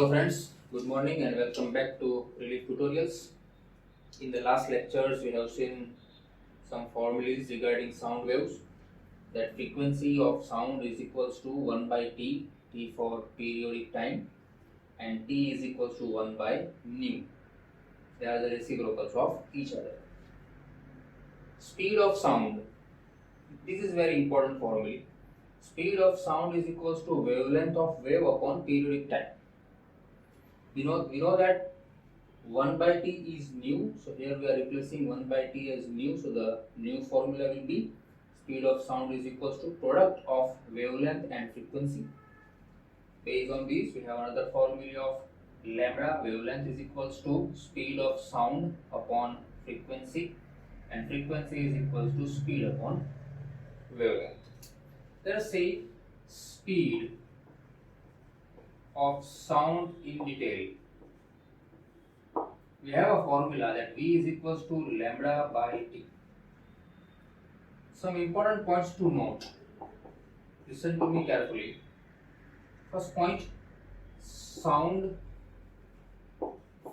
Hello friends, good morning and welcome back to Relief Tutorials. In the last lectures we have seen some formulas regarding sound waves. That frequency of sound is equals to 1 by t, t for periodic time, and t is equals to 1 by nu. They are the reciprocals of each other. Speed of sound, this is very important formula. Speed of sound is equals to wavelength of wave upon periodic time. We know that 1 by t is nu, so here we are replacing 1 by t as nu, so the new formula will be speed of sound is equals to product of wavelength and frequency. Based on this, we have another formula of lambda, wavelength is equals to speed of sound upon frequency, and frequency is equals to speed upon wavelength. Let us say speed of sound in detail. We have a formula that V is equals to lambda by T. Some important points to note. Listen to me carefully. First point, sound,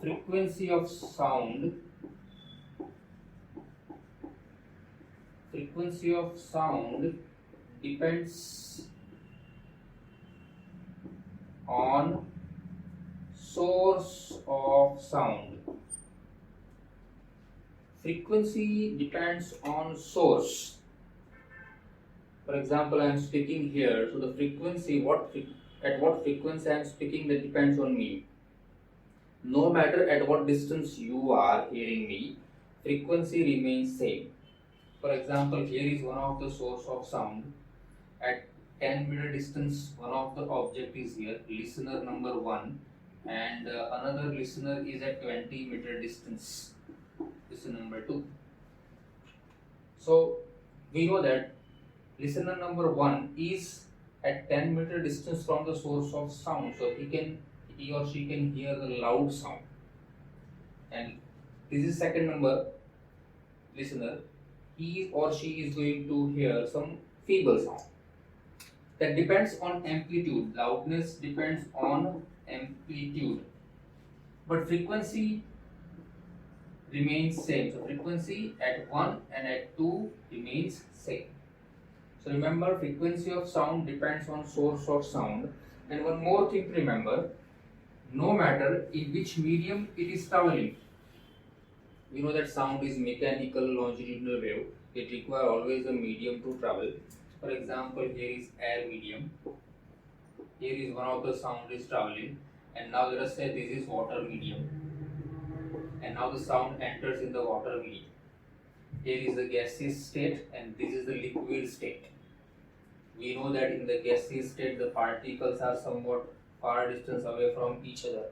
frequency of sound depends on source of sound. Frequency depends on source. For example, I am speaking here, so the frequency, at what frequency I am speaking, that depends on me. No matter at what distance you are hearing me, frequency remains same. For example, here is one of the source of sound. At 10-meter distance, one of the object is here, listener number 1, and another listener is at 20-meter distance, listener number 2. So we know that listener number 1 is at 10-meter distance from the source of sound, so he or she can hear the loud sound. And this is second number listener, he or she is going to hear some feeble sound. That depends on amplitude. Loudness depends on amplitude, but frequency remains same. So frequency at 1 and at 2 remains same. So remember, frequency of sound depends on source of sound. And one more thing to remember, no matter in which medium it is traveling. We know that sound is mechanical longitudinal wave. It requires always a medium to travel. For example, here is air medium. Here is one of the sound is traveling, and now let us say this is water medium, and now the sound enters in the water medium. Here is the gaseous state and this is the liquid state. We know that in the gaseous state the particles are somewhat far distance away from each other.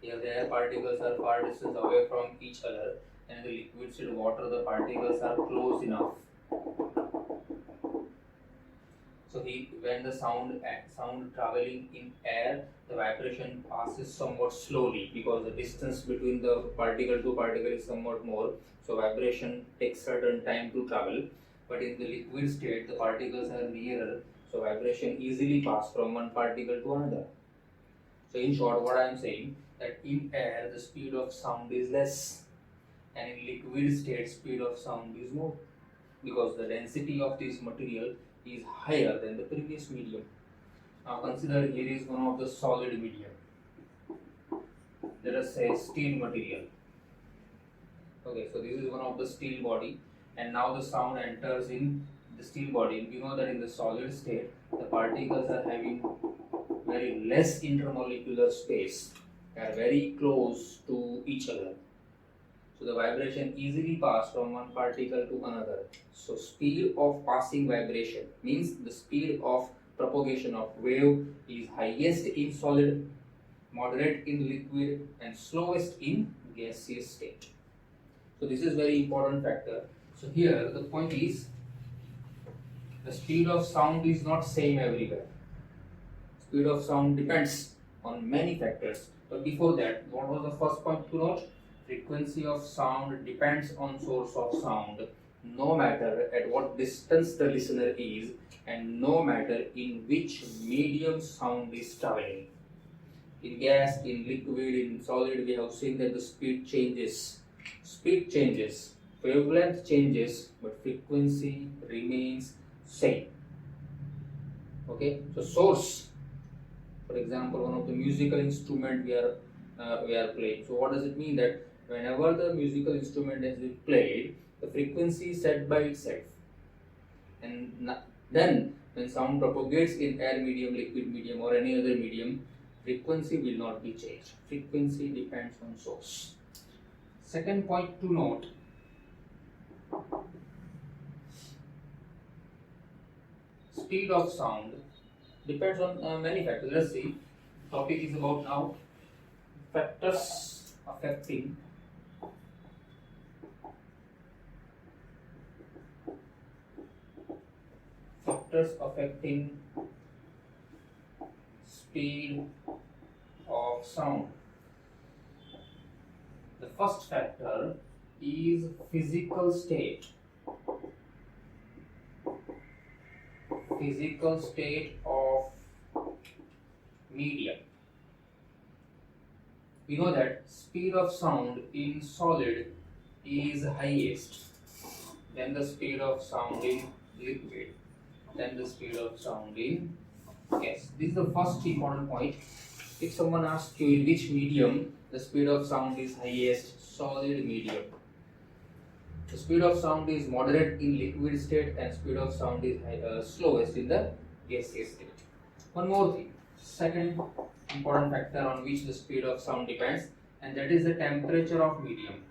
Here the air particles are far distance away from each other, and in the liquid state water the particles are close enough. So when the sound traveling in air, the vibration passes somewhat slowly because the distance between the particle to particle is somewhat more. So vibration takes certain time to travel. But in the liquid state, the particles are nearer, so vibration easily pass from one particle to another. So in short, what I am saying, that in air the speed of sound is less, and in liquid state speed of sound is more, because the density of this material is higher than the previous medium. Now consider here is one of the solid medium. Let us say steel material. Okay, so this is one of the steel body, and now the sound enters in the steel body. We know that in the solid state the particles are having very less intermolecular space. They are very close to each other. So the vibration easily passes from one particle to another. So speed of passing vibration means the speed of propagation of wave is highest in solid, moderate in liquid, and slowest in gaseous state. So this is very important factor. So here the point is, the speed of sound is not same everywhere. Speed of sound depends on many factors. But before that, what was the first point to note? Frequency of sound depends on source of sound, no matter at what distance the listener is and no matter in which medium sound is traveling. In gas, in liquid, in solid, we have seen that the speed changes. Speed changes, wavelength changes, but frequency remains same. Okay, so source, for example, one of the musical instrument we are playing. So what does it mean? That whenever the musical instrument is played, the frequency is set by itself, and then when sound propagates in air medium, liquid medium, or any other medium, frequency will not be changed. Frequency depends on source. Second point to note, speed of sound depends on many factors. Let's see. Topic is about now factors affecting speed of sound. The first factor is physical state. Physical state of medium. We know that speed of sound in solid is highest, then the speed of sound in liquid, then the speed of sound in gas. This is the first important point. If someone asks you in which medium the speed of sound is highest, solid medium. The speed of sound is moderate in liquid state and speed of sound is slowest in the gaseous state. One more thing, second important factor on which the speed of sound depends, and that is the temperature of medium.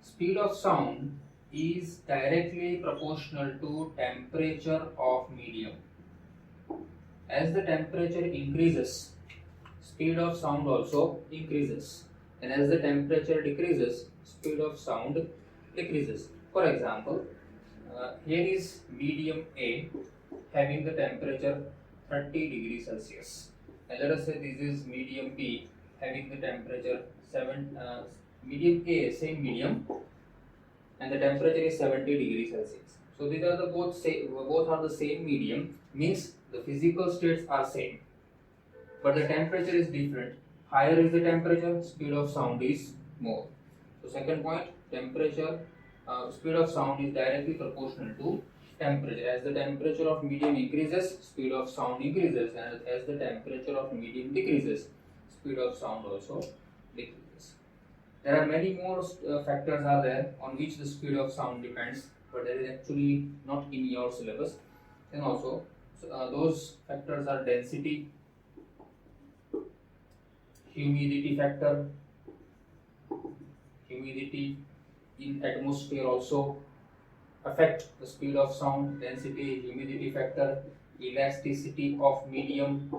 Speed of sound is directly proportional to temperature of medium. As the temperature increases, speed of sound also increases, and as the temperature decreases, speed of sound decreases. For example, here is medium A having the temperature 30 degrees Celsius, and let us say this is medium B having the temperature medium A, same medium, and the temperature is 70 degrees Celsius. So these are the both are the same medium, means the physical states are same, but the temperature is different. Higher is the temperature, speed of sound is more. So second point, temperature, speed of sound is directly proportional to temperature. As the temperature of medium increases, speed of sound increases, and as the temperature of medium decreases, speed of sound also decreases. There are many more factors are there on which the speed of sound depends, but that is actually not in your syllabus. And also, those factors are density, humidity factor, humidity in atmosphere also affect the speed of sound, density, humidity factor, elasticity of medium.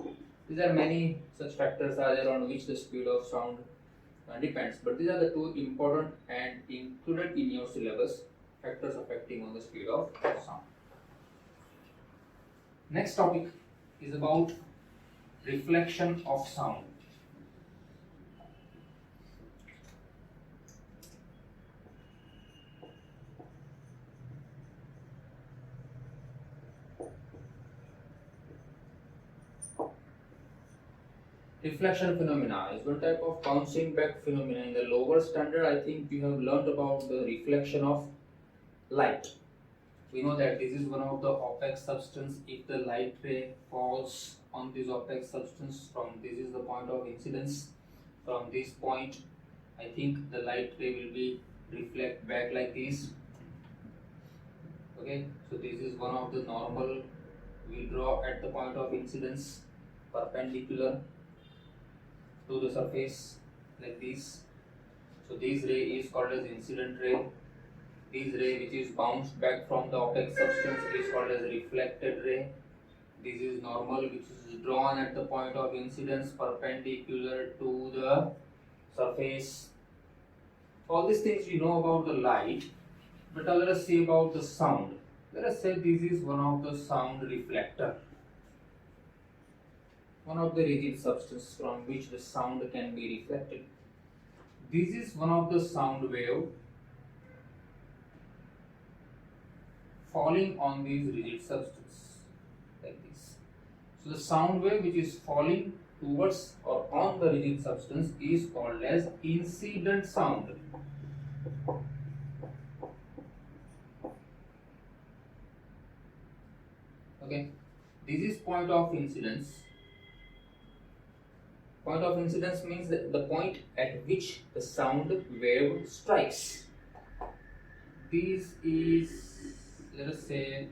These are many such factors are there on which the speed of sound depends, but these are the two important and included in your syllabus factors affecting on the speed of sound. Next topic is about reflection of sound. Reflection phenomena is one type of bouncing back phenomena. In the lower standard, I think you have learned about the reflection of light. We know that this is one of the opaque substance. If the light ray falls on this opaque substance, from this is the point of incidence, from this point, I think the light ray will be reflect back like this. Okay, so this is one of the normal we draw at the point of incidence, perpendicular to the surface like this. So this ray is called as incident ray. This ray which is bounced back from the opaque substance is called as reflected ray. This is normal which is drawn at the point of incidence perpendicular to the surface. All these things we know about the light, but now let us see about the sound. Let us say this is one of the sound reflector, one of the rigid substance from which the sound can be reflected. This is one of the sound wave falling on these rigid substance like this. So the sound wave which is falling towards or on the rigid substance is called as incident sound. Okay, this is point of incidence. Point of incidence means the point at which the sound wave strikes. This is, let us say,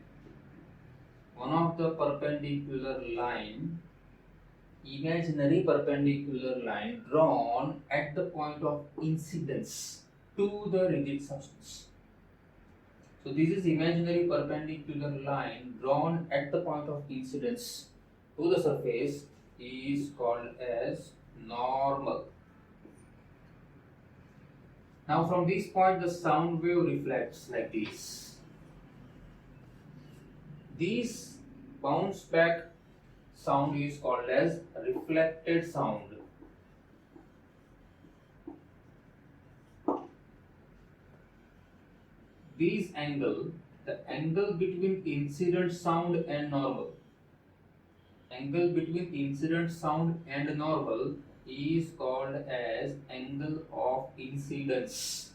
one of the perpendicular line, imaginary perpendicular line drawn at the point of incidence to the rigid substance. So this is imaginary perpendicular line drawn at the point of incidence to the surface is called as normal. Now from this point the sound wave reflects like this. This bounce back sound is called as reflected sound. This angle, the angle between incident sound and normal, angle between incident sound and normal is called as angle of incidence.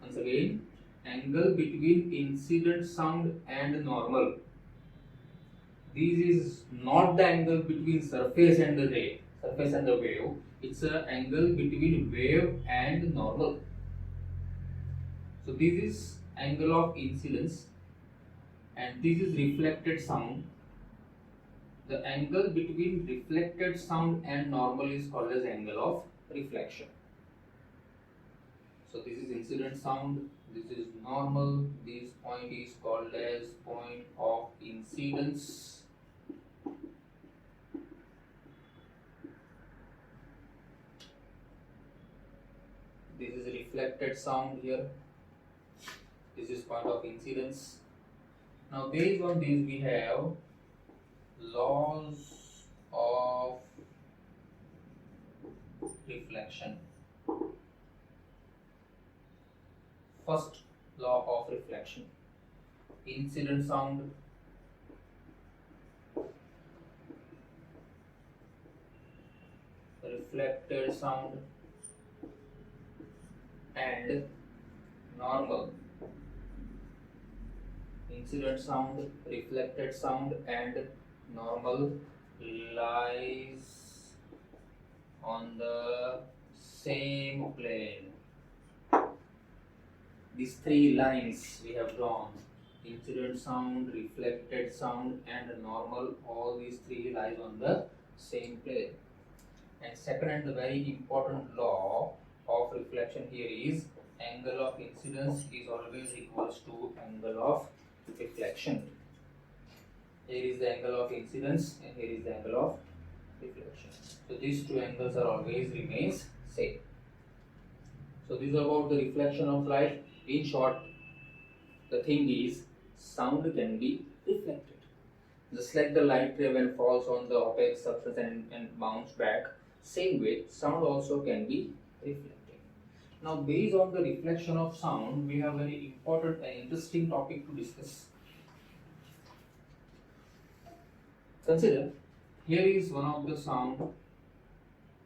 Once again, angle between incident sound and normal. This is not the angle between surface and the wave. It's an angle between wave and normal. So this is angle of incidence and this is reflected sound. The angle between reflected sound and normal is called as angle of reflection. So this is incident sound, this is normal, this point is called as point of incidence. This is reflected sound here. This is point of incidence. Now based on this we have laws of reflection. First law of reflection. Incident sound reflected sound and normal. Incident sound, reflected sound and normal lies on the same plane. These three lines we have drawn, incident sound, reflected sound and normal, all these three lies on the same plane. And second and the very important law of reflection here is angle of incidence is always equals to angle of reflection. Here is the angle of incidence and here is the angle of reflection. So these two angles are always remains same. So this is about the reflection of light. In short, the thing is sound can be reflected. Just like the light ray when falls on the opaque substance and bounce back, same way sound also can be reflected. Now based on the reflection of sound, we have very important and interesting topic to discuss. Consider, here is one of the sound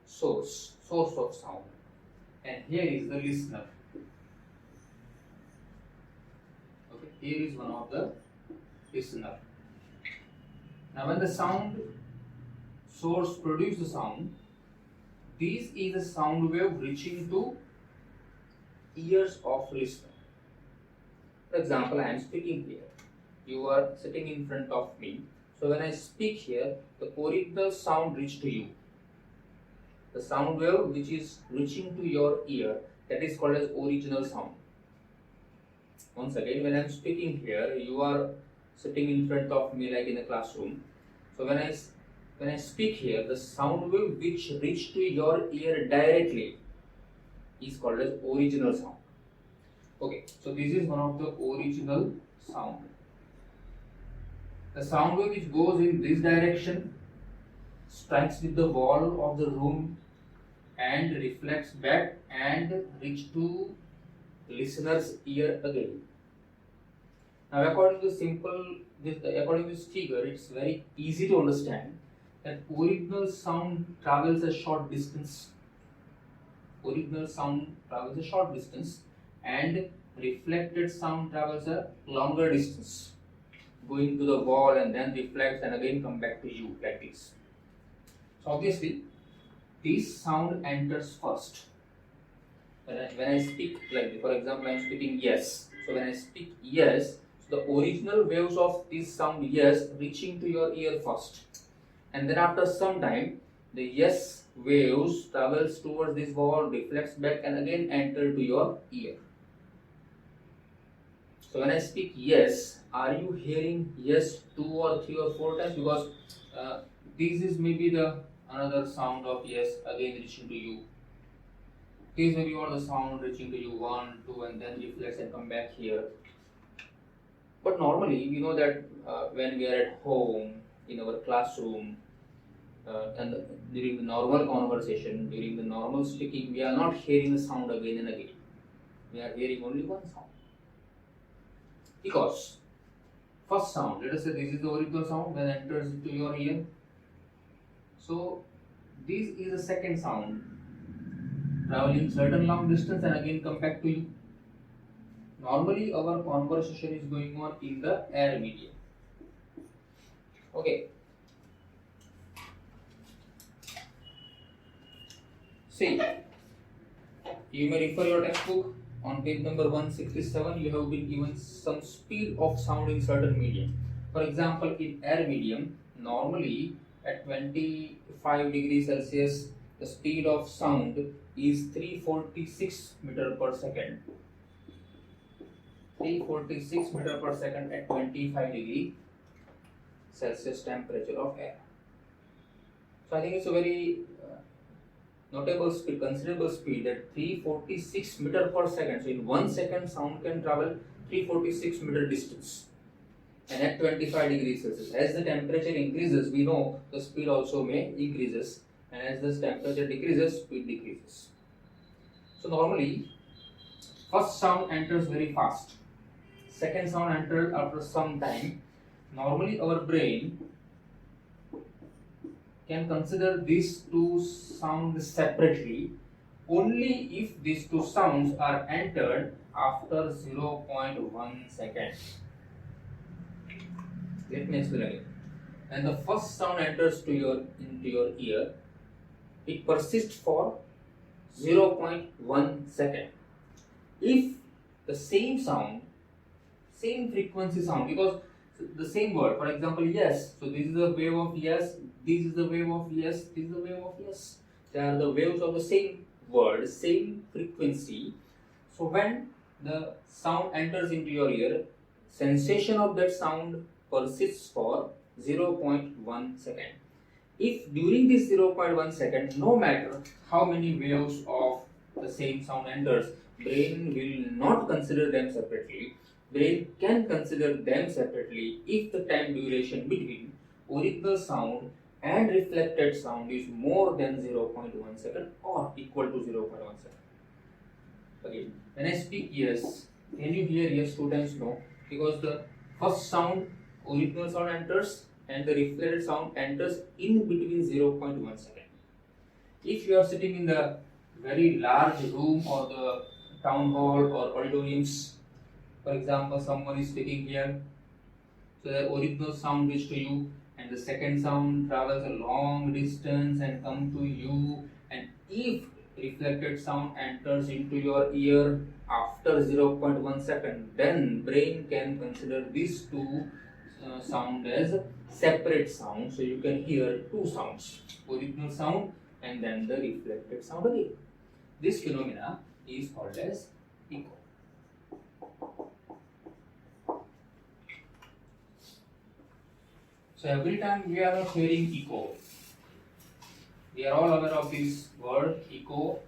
source of sound, and here is the listener. Okay, here is one of the listener. Now when the sound source produces the sound, this is a sound wave reaching to ears of listener. For example, I am speaking here. You are sitting in front of me. So when I speak here, the original sound reaches to you. The sound wave which is reaching to your ear, that is called as original sound. Once again, when I am speaking here, you are sitting in front of me like in a classroom. So when I speak here, the sound wave which reaches to your ear directly is called as original sound. Okay, so this is one of the original sound. The sound wave which goes in this direction strikes with the wall of the room and reflects back and reach to listener's ear again. Now, according to according to this figure, it's very easy to understand that original sound travels a short distance. Original sound travels a short distance, and reflected sound travels a longer distance, going to the wall and then reflects and again come back to you like this. So obviously, this sound enters first. When I speak, like for example, I am speaking yes. So when I speak yes, so the original waves of this sound yes reaching to your ear first, and then after some time, the yes waves travels towards this wall, reflects back, and again enter to your ear. So when I speak yes, are you hearing yes 2 or 3 or 4 times? Because this is maybe the another sound of yes again reaching to you. This may be all the sound reaching to you 1, 2, and then reflects and come back here. But normally we know that when we are at home, in our classroom, and during the normal conversation, during the normal speaking, we are not hearing the sound again and again. We are hearing only one sound. Because first sound, let us say this is the original sound when it enters into your ear. So this is the second sound traveling certain long distance and again come back to you. Normally our conversation is going on in the air medium. Okay. See, you may refer your textbook on page number 167. You have been given some speed of sound in certain medium. For example, in air medium, normally at 25 degrees Celsius, the speed of sound is 346 meter per second. 346 meter per second at 25 degree Celsius temperature of air. So I think it's a very notable speed, considerable speed at 346 meter per second. So in 1 second, sound can travel 346 meter distance, and at 25 degrees Celsius. As the temperature increases, we know the speed also may increases, and as the temperature decreases, speed decreases. So normally, first sound enters very fast. Second sound enters after some time. Normally, our brain can consider these two sounds separately only if these two sounds are entered after 0.1 second. Let me explain again. When the first sound enters into your ear, it persists for 0.1 second. If the same sound, same frequency sound, because the same word, for example, yes. So this is the wave of yes, this is the wave of yes, this is the wave of yes. They are the waves of the same word, same frequency. So when the sound enters into your ear, sensation of that sound persists for 0.1 second. If during this 0.1 second, no matter how many waves of the same sound enters, brain will not consider them separately. Brain can consider them separately if the time duration between original sound and reflected sound is more than 0.1 second or equal to 0.1 second. Okay, when I speak yes, can you hear yes 2 times? No, because the first sound, original sound enters and the reflected sound enters in between 0.1 second. If you are sitting in the very large room or the town hall or auditoriums, for example, someone is speaking here, so the original sound reaches to you, and the second sound travels a long distance and come to you. And if reflected sound enters into your ear after 0.1 second, then brain can consider these two sound as separate sound. So you can hear two sounds, original sound and then the reflected sound again. This phenomena is called as echo. So every time we are not hearing echo, we are all aware of this word echo,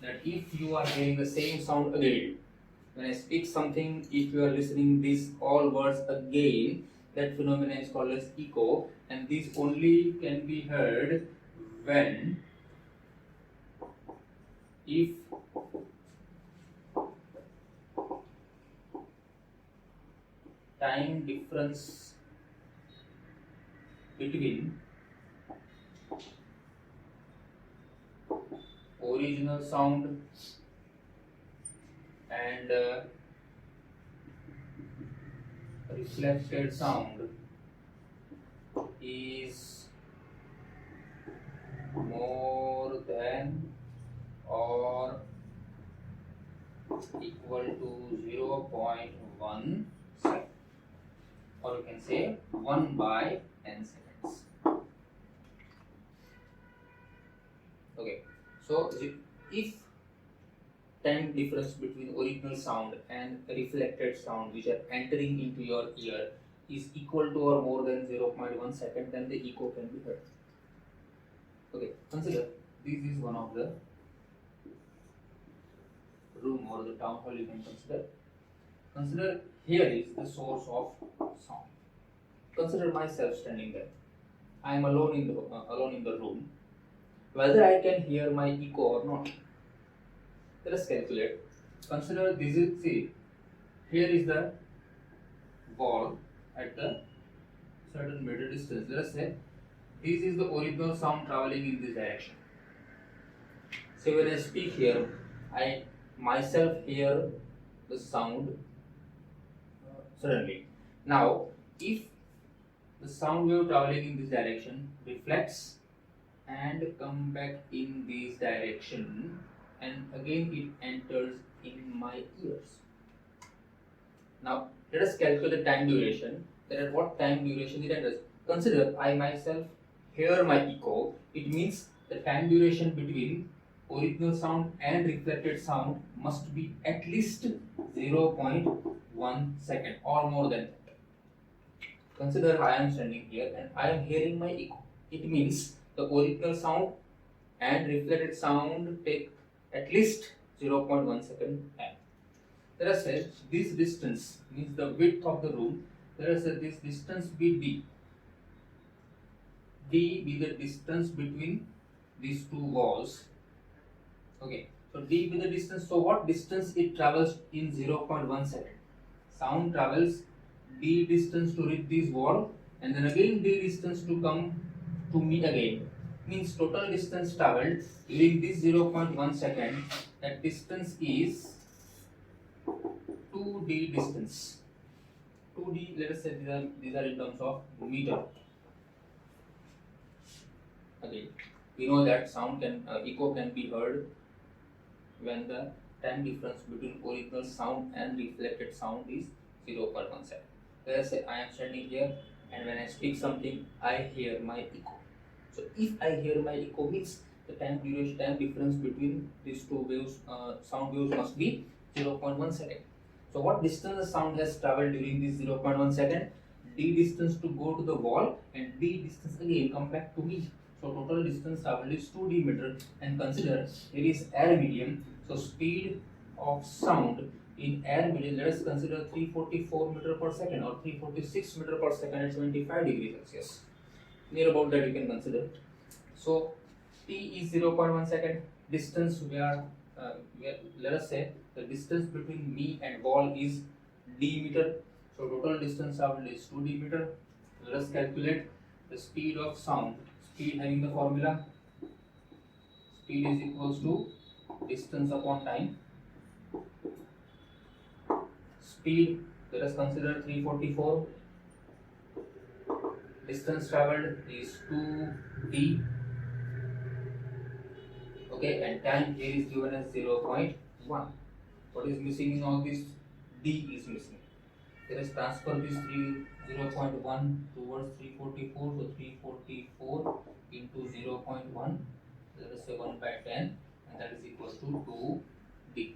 that if you are hearing the same sound again, when I speak something, if you are listening these all words again, that phenomenon is called as echo, and this only can be heard when if time difference between original sound and reflected sound is more than or equal to 0.1 second, or you can say 1 by n seconds. Okay, so if time difference between original sound and reflected sound which are entering into your ear is equal to or more than 0.1 second, then the echo can be heard. Okay, consider this is one of the room or the town hall you can consider. Consider here is the source of sound. Consider myself standing there. I am alone in the room. Whether I can hear my echo or not. Let us calculate. Consider this is, see, here is the wall at the certain meter distance. Let us say this is the original sound traveling in this direction. So when I speak here, I myself hear the sound suddenly. Now, if the sound wave traveling in this direction reflects and come back in this direction, and again it enters in my ears. Now let us calculate the time duration, that at what time duration it enters. Consider I myself hear my echo. It means the time duration between original sound and reflected sound must be at least 0.1 second or more than that. Consider I am standing here and I am hearing my echo. It means the original sound and reflected sound take at least 0.1 second time. Let us say this distance means the width of the room. Let us say this distance be d. D be the distance between these two walls. Okay, so d be the distance. So what distance it travels in 0.1 second? Sound travels d distance to reach this wall, and then again d distance to come to me again. Means total distance traveled during this 0.1 second, that distance is 2d distance. 2d, let us say these are in terms of meter. Again, we know that sound can echo can be heard when the time difference between original sound and reflected sound is 0.1 second. Let us say I am standing here and when I speak something, I hear my echo. So if I hear my echo means the time difference between these two waves, sound waves must be 0.1 second. So what distance the sound has traveled during this 0.1 second? D distance to go to the wall and D distance again come back to me. So total distance traveled is 2d meter, and consider it is air medium. So speed of sound in air medium, let us consider 344 meter per second or 346 meter per second at 75 degrees Celsius. Near about that you can consider. So t is 0.1 second. Distance let us say the distance between me and wall is d meter. So total distance traveled is 2d meter. Let us calculate the speed of sound. Speed having the formula, speed is equals to distance upon time. Speed, let us consider 344. Distance traveled is 2d. Okay, and time here is given as 0.1. What is missing in all this? D is missing. Let us transfer this 0.1 towards 344. So 344 into 0.1, let us say 1 by 10, and that is equals to 2d.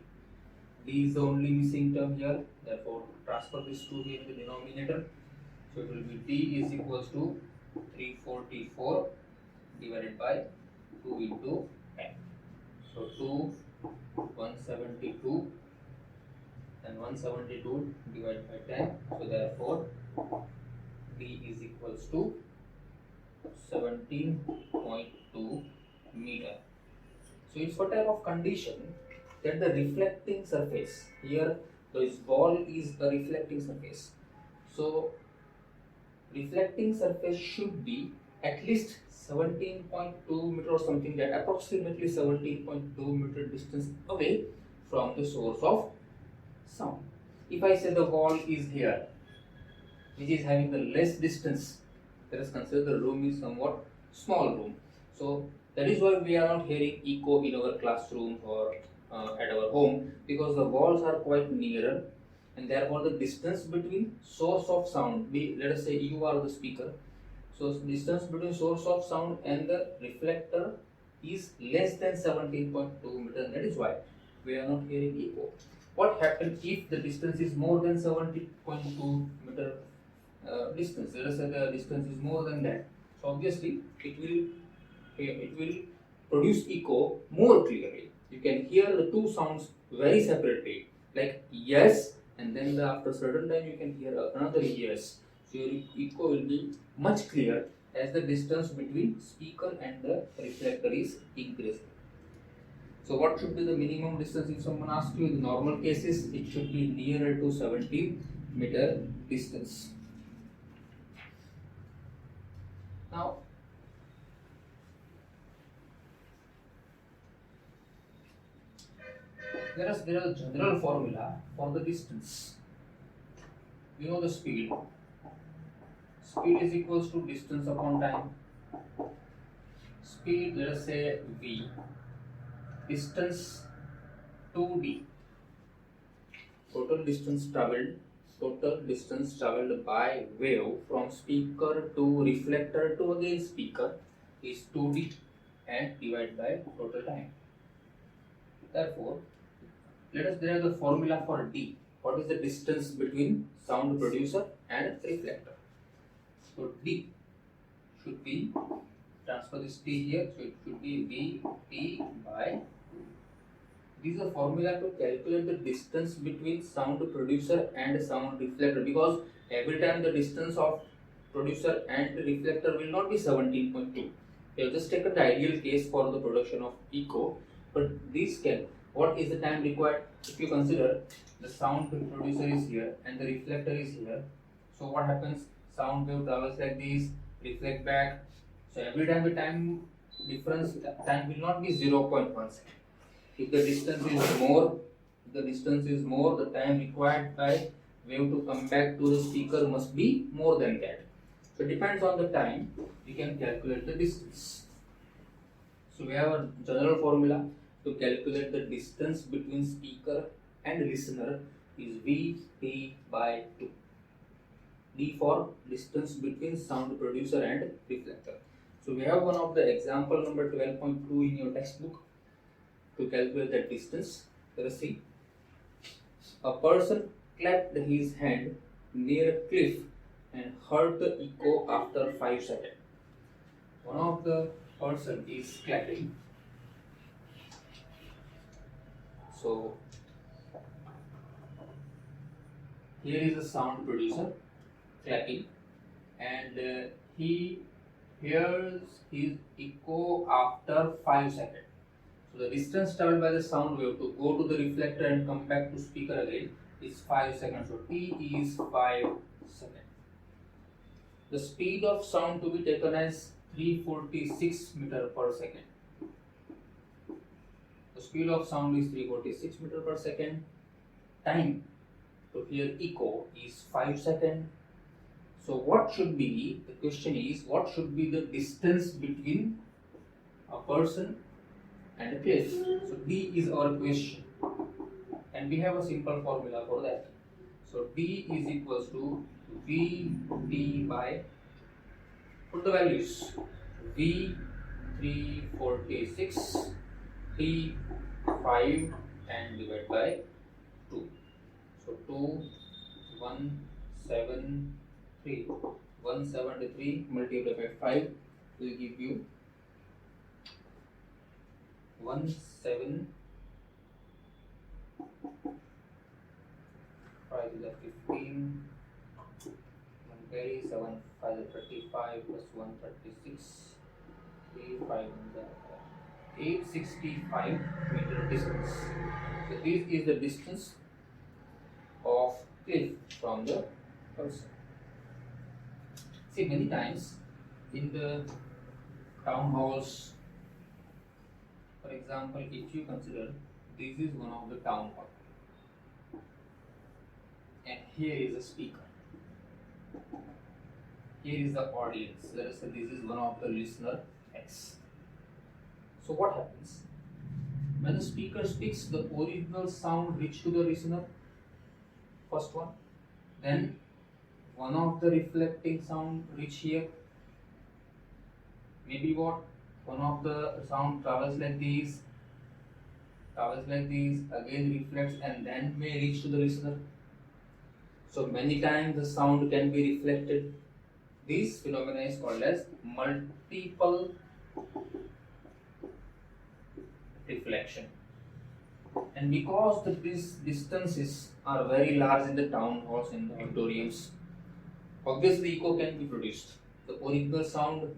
D is the only missing term here, therefore transfer this 2 here in the denominator. So it will be D is equals to 344 divided by 2 into 10. So 2, 172, and 172 divided by 10. So therefore D is equals to 17.2 meter. So it's what type of condition that the reflecting surface, here this ball is a reflecting surface. So reflecting surface should be at least 17.2 meter or something, that approximately 17.2 meter distance away from the source of sound. If I say the wall is here, which is having the less distance, let us consider the room is somewhat small room. So that is why we are not hearing echo in our classrooms or at our home, because the walls are quite nearer, and therefore the distance between source of sound, let us say you are the speaker, so distance between source of sound and the reflector is less than 17.2 meter. That is why we are not hearing echo. What happens if the distance is more than 70.2 meter distance? Let us say the distance is more than that. So obviously it will produce echo more clearly. You can hear the two sounds very separately, like yes, and then after certain time you can hear another yes. So your echo will be much clearer as the distance between speaker and the reflector is increasing. So what should be the minimum distance if someone asks you? In normal cases, it should be nearer to 70-meter distance. Now, there is a general formula for the distance. We know the speed. Speed is equals to distance upon time. Speed, let us say v. Distance 2d. Total distance traveled by wave from speaker to reflector to again speaker is 2d, and divided by total time. Therefore, let us derive the formula for d. What is the distance between sound producer and reflector? So d should be, transfer this t here, so it should be v by. This is a formula to calculate the distance between sound producer and sound reflector, because every time the distance of producer and reflector will not be 17.2. We have just taken the ideal case for the production of echo, but this can, what is the time required? If you consider the sound producer is here and the reflector is here, so what happens? Sound wave travels like this, reflect back. So every time the time difference, time will not be 0.1 second. If the distance is more, the time required by wave to come back to the speaker must be more than that. So it depends on the time, we can calculate the distance. So we have a general formula to calculate the distance between speaker and listener is Vt by 2. D for distance between sound producer and reflector. So we have one of the example number 12.2 in your textbook to calculate the distance. Let us see. A person clapped his hand near a cliff and heard the echo after 5 seconds. One of the person is clapping. So here is the sound producer clapping, and he hears his echo after 5 seconds. So the distance traveled by the sound wave to go to the reflector and come back to speaker again is 5 seconds. So t is 5 seconds. The speed of sound to be taken as 346 meter per second. The speed of sound is 346 meter per second. Time to hear echo is 5 seconds. So what should be, the question is, what should be the distance between a person and a cliff? So D is our question, and we have a simple formula for that. So D is equals to Vt by, put the values, V 346, T 5, and divide by 2. So 173 multiplied by 5 will give you 17, 5 is 15, 1 carry, 7 5 is 35 plus 136, 3 5 is 865 meter distance. So this is the distance of cliff from the person. See, many times in the town halls, for example, if you consider this is one of the town hall, and here is a speaker. Here is the audience. Let us say this is one of the listener X. So what happens? When the speaker speaks, the original sound reach to the listener, first one. Then one of the reflecting sound reach here. Maybe what? One of the sound travels like this, again reflects and then may reach to the listener. So many times the sound can be reflected. This phenomena is called as multiple reflection. And because these distances are very large in the town halls and the auditoriums, obviously echo can be produced. The original sound,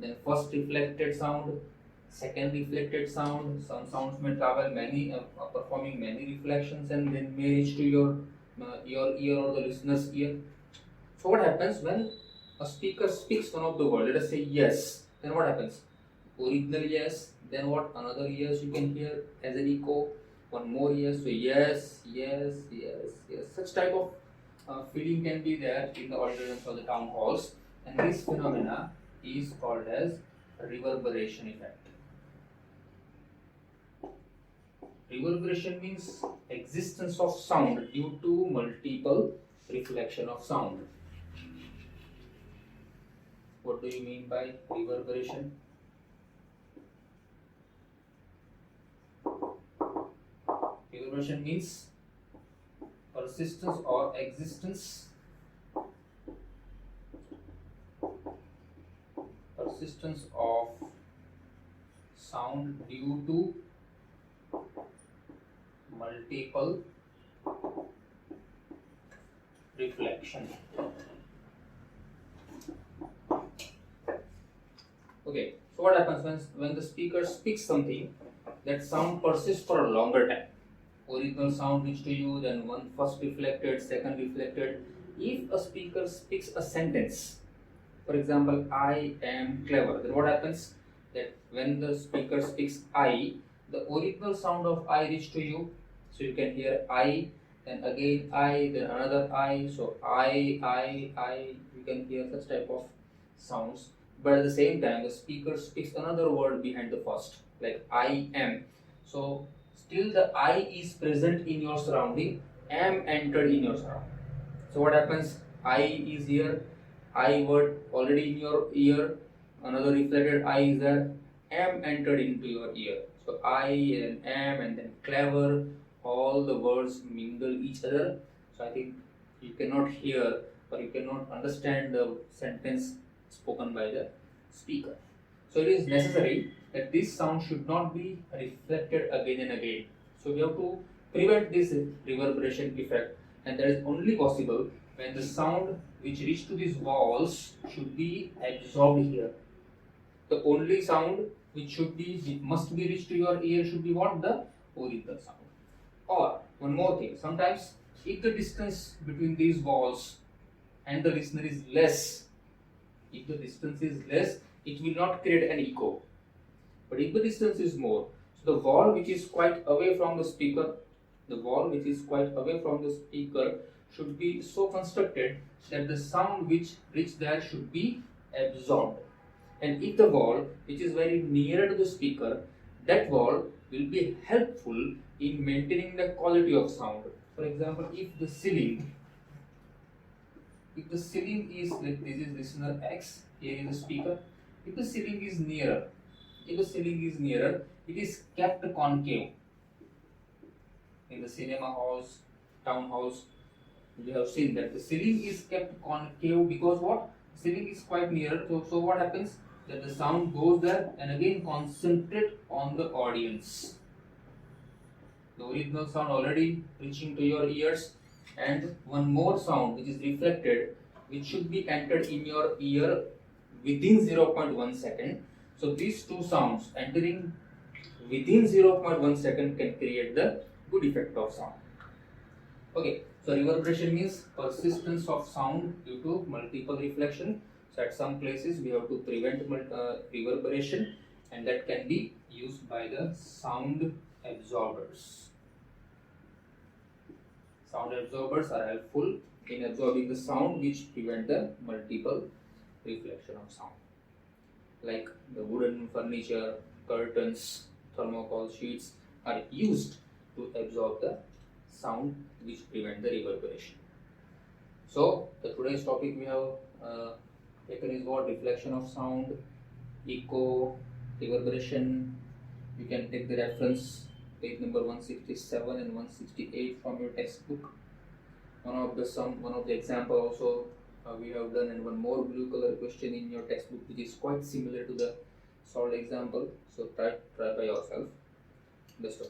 then first reflected sound, second reflected sound. Some sounds may travel many, performing many reflections, and then may reach to your ear or the listener's ear. So what happens when a speaker speaks one of the words? Let us say yes. Then what happens? Original yes. Then what? Another yes you can hear as an echo. One more yes. So yes, yes, yes, yes. Such type of feeling can be there in the auditoriums or the town halls, and this phenomena is called as reverberation effect. Reverberation means existence of sound due to multiple reflection of sound. What do you mean by reverberation? Reverberation means persistence or existence of sound due to multiple reflection. Okay, so what happens when the speaker speaks something, that sound persists for a longer time. Original sound reach to you, then one first reflected, second reflected. If a speaker speaks a sentence, for example, I am clever, then what happens? That when the speaker speaks I, the original sound of I reach to you, so you can hear I, then again I, then another I, so I, you can hear such type of sounds. But at the same time, the speaker speaks another word behind the first, like I am. So still the I is present in your surrounding, am entered in your surrounding. So what happens? I is here, I word already in your ear, another reflected I is there, am entered into your ear. So I and am and then clever, all the words mingle each other. So I think you cannot hear or you cannot understand the sentence spoken by the speaker. So it is necessary that this sound should not be reflected again and again. So we have to prevent this reverberation effect, and that is only possible when the sound which reach to these walls should be absorbed here. The only sound which must be reached to your ear should be what? The original sound. Or one more thing, sometimes if the distance between these walls and the listener is less, if the distance is less, it will not create an echo. But if the distance is more, so the wall which is quite away from the speaker, should be so constructed that the sound which reach there should be absorbed. And if the wall which is very nearer to the speaker, that wall will be helpful in maintaining the quality of sound. For example, if the ceiling is like this is listener X, here is the speaker. If the ceiling is nearer, it is kept concave. In the cinema halls, town halls, we have seen that the ceiling is kept concave because what? Ceiling is quite nearer. So what happens? That the sound goes there and again concentrate on the audience. The original sound already reaching to your ears, and one more sound which is reflected, which should be entered in your ear within 0.1 second. So these two sounds entering within 0.1 second can create the good effect of sound. Okay, so reverberation means persistence of sound due to multiple reflection. So at some places we have to prevent reverberation, and that can be used by the sound absorbers. Sound absorbers are helpful in absorbing the sound which prevent the multiple reflection of sound. Like the wooden furniture, curtains, thermocol sheets are used to absorb the sound which prevent the reverberation. So the today's topic we have taken is what? Reflection of sound, echo, reverberation. You can take the reference page number 167 and 168 from your textbook. One of the example also we have done, and one more blue color question in your textbook which is quite similar to the solved example. So try by yourself. Best of